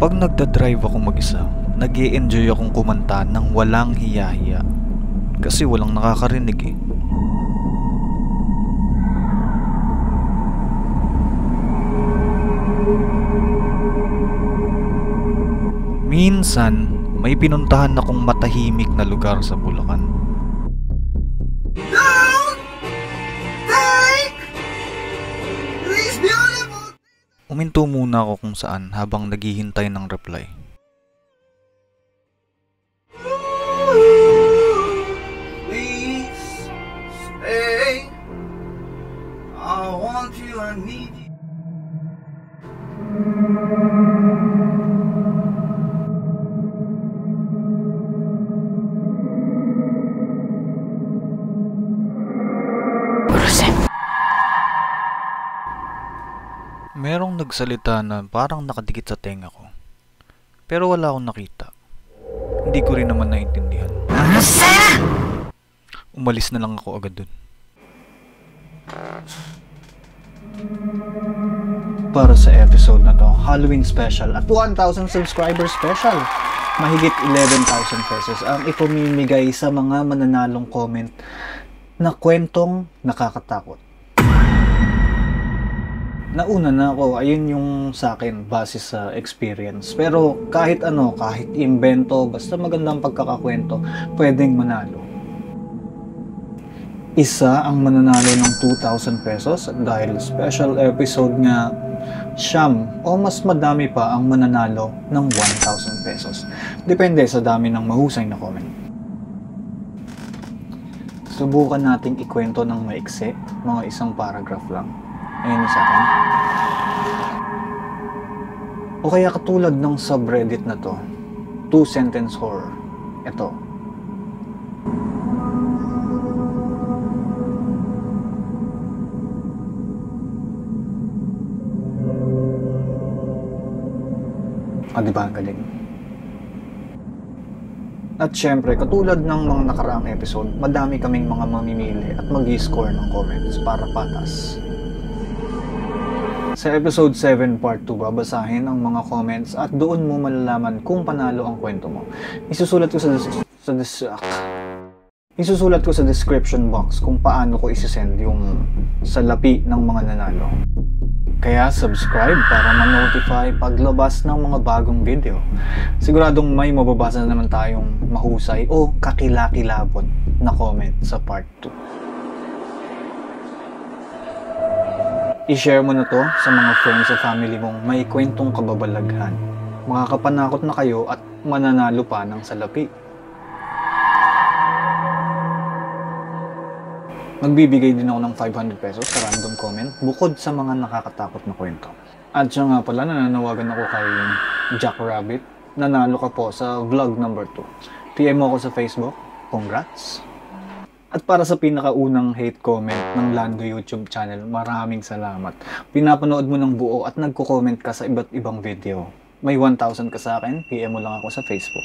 Pag nagdadrive ako mag-isa, nag-i-enjoy akong kumanta ng walang hiya-hiya. Kasi walang nakakarinig eh. Minsan, may pinuntahan akong matahimik na lugar sa Bulacan. Uminto muna ako kung saan habang naghihintay ng reply. Please stay. I want you, I need you. Merong nagsalita na parang nakadikit sa tenga ko. Pero wala akong nakita. Hindi ko rin naman naintindihan. Umalis na lang ako agad dun. Para sa episode na to, Halloween special at 1,000 subscriber special. Mahigit 11,000 pesos ang ipamimigay sa mga mananalong comment na kwentong nakakatakot. Nauna na ako, ayun yung sa akin base sa experience. Pero kahit ano, kahit invento, basta magandang pagkakakwento, pwedeng manalo. Isa ang mananalo ng 2,000 pesos dahil special episode nga siyam o mas madami pa ang mananalo ng 1,000 pesos. Depende sa dami ng mahusay na comment. Subukan nating ikwento ng maikse, mga isang paragraph lang. Ayun sa akin. O kaya katulad ng subreddit na to, 2-sentence horror. Ito. Diba ang galing? At syempre, katulad ng mga nakaraang episode, madami kaming mga mamimili at mag-i-score ng comments para patas. Sa episode 7 part 2, babasahin ang mga comments at doon mo malalaman kung panalo ang kwento mo. Isusulat ko sa description box kung paano ko isisend yung salapi ng mga nanalo. Kaya subscribe para ma-notify paglabas ng mga bagong video. Siguradong may mababasa naman tayong mahusay o kakilakilabot na comment sa part 2. I-share mo na to sa mga friends o family mong may kwentong kababalaghan. Makakapanakot na kayo at mananalo pa ng salapi. Magbibigay din ako ng 500 pesos sa random comment bukod sa mga nakakatakot na kwento. At siya nga pala, nananawagan ako kay Jack Rabbit. Nanalo ka po sa vlog number 2. PM mo ako sa Facebook. Congrats! At para sa pinakaunang hate comment ng Lando YouTube channel, maraming salamat. Pinapanood mo ng buo at nagko-comment ka sa iba't ibang video. May 1,000 ka sa akin, PM mo lang ako sa Facebook.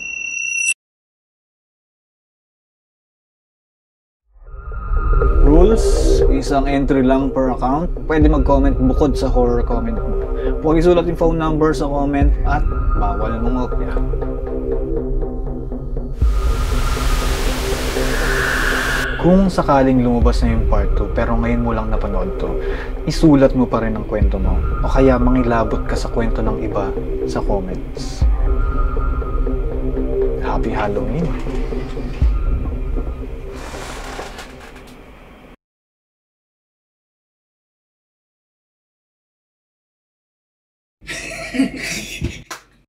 Rules, isang entry lang per account. Pwede mag-comment bukod sa horror comment mo. Huwag isulat yung phone number sa comment at bawal mangopya. Kung sakaling lumabas na yung part 2 pero ngayon mo lang napanood to, isulat mo pa rin ang kwento mo o kaya mangilabot ka sa kwento ng iba sa comments. Happy Halloween!